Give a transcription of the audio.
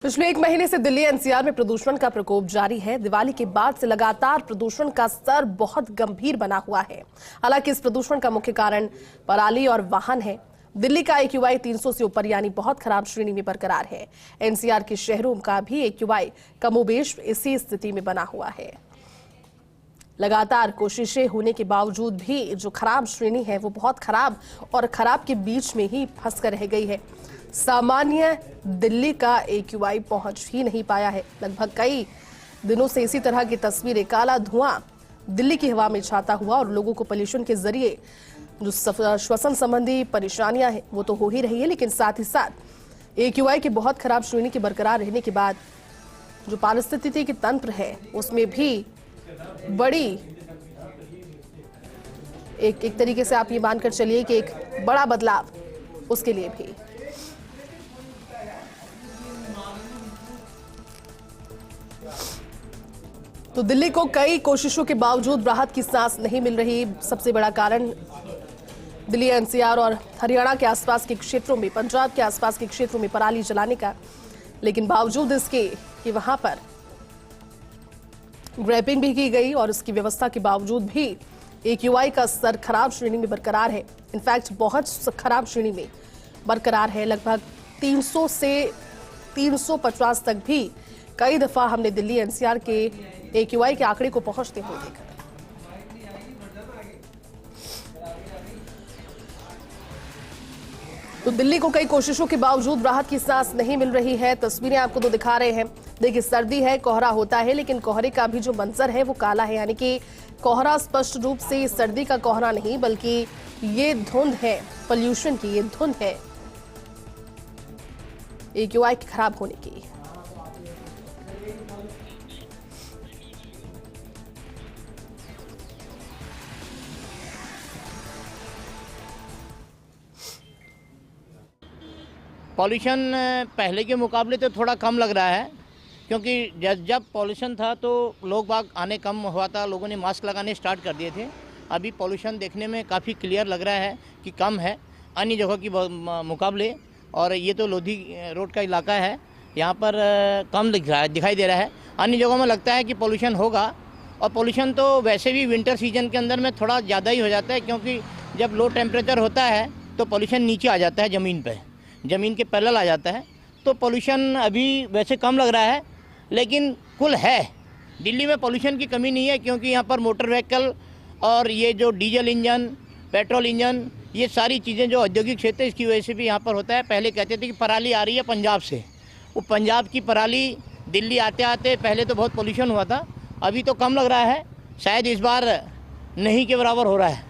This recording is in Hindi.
पिछले एक महीने से दिल्ली एनसीआर में प्रदूषण का प्रकोप जारी है। दिवाली के बाद से लगातार प्रदूषण का स्तर बहुत गंभीर बना हुआ है। हालांकि इस प्रदूषण का मुख्य कारण पराली और वाहन है। दिल्ली का AQI 300 से ऊपर यानी बहुत खराब श्रेणी में बरकरार है। एनसीआर के शहरों का भी AQI कमोबेश इसी स्थिति में बना हुआ है। लगातार कोशिशें होने के बावजूद भी जो खराब श्रेणी है वो बहुत खराब और खराब के बीच में ही फंस कर रह गई है। सामान्य दिल्ली का AQI पहुंच ही नहीं पाया है। लगभग कई दिनों से इसी तरह की तस्वीरें, काला धुआं दिल्ली की हवा में छाता हुआ और लोगों को पोल्यूशन के जरिए जो श्वसन संबंधी परेशानियां हैं वो तो हो ही रही है, लेकिन साथ ही साथ AQI की बहुत खराब श्रेणी के बरकरार रहने के बाद जो पारिस्थितिकी तंत्र है उसमें भी बड़ी एक तरीके से आप ये मानकर चलिए कि एक बड़ा बदलाव उसके लिए भी। तो दिल्ली को कई कोशिशों के बावजूद राहत की सांस नहीं मिल रही। सबसे बड़ा कारण दिल्ली एनसीआर और हरियाणा के आसपास के क्षेत्रों में, पंजाब के आसपास के क्षेत्रों में पराली जलाने का, लेकिन बावजूद इसके कि वहां पर ग्रैपिंग भी की गई और इसकी व्यवस्था के बावजूद भी AQI का स्तर खराब श्रेणी में बरकरार है। इनफैक्ट बहुत खराब श्रेणी में बरकरार है। लगभग 300 से 350 तक भी कई दफा हमने दिल्ली एनसीआर के AQI के आंकड़े को पहुंचते हुए देखा। तो दिल्ली को कई कोशिशों के बावजूद राहत की सांस नहीं मिल रही है। तस्वीरें आपको तो दिखा रहे हैं। देखिए, सर्दी है, कोहरा होता है, लेकिन कोहरे का भी जो मंजर है वो काला है। यानी कि कोहरा स्पष्ट रूप से सर्दी का कोहरा नहीं, बल्कि ये धुंध है पोल्यूशन की, ये धुंध है AQI के खराब होने की। पॉल्यूशन पहले के मुकाबले तो थोड़ा कम लग रहा है, क्योंकि जब पॉल्यूशन था तो लोग बाग आने कम हुआ था, लोगों ने मास्क लगाने स्टार्ट कर दिए थे। अभी पॉल्यूशन देखने में काफ़ी क्लियर लग रहा है कि कम है अन्य जगहों की मुकाबले। और ये तो लोधी रोड का इलाका है, यहाँ पर कम दिखाई दे रहा है। अन्य जगहों में लगता है कि पॉल्यूशन होगा। और पॉल्यूशन तो वैसे भी विंटर सीजन के अंदर में थोड़ा ज़्यादा ही हो जाता है, क्योंकि जब लो टेम्परेचर होता है तो पॉल्यूशन नीचे आ जाता है, ज़मीन के पैरेलल आ जाता है। तो पॉल्यूशन अभी वैसे कम लग रहा है, लेकिन कुल है। दिल्ली में पॉल्यूशन की कमी नहीं है, क्योंकि यहाँ पर मोटर व्हीकल और ये जो डीजल इंजन, पेट्रोल इंजन, ये सारी चीज़ें जो औद्योगिक क्षेत्र है इसकी वजह से भी यहाँ पर होता है। पहले कहते थे कि पराली आ रही है पंजाब से, वो पंजाब की पराली दिल्ली आते आते पहले तो बहुत पॉल्यूशन हुआ था। अभी तो कम लग रहा है, शायद इस बार नहीं के बराबर हो रहा है।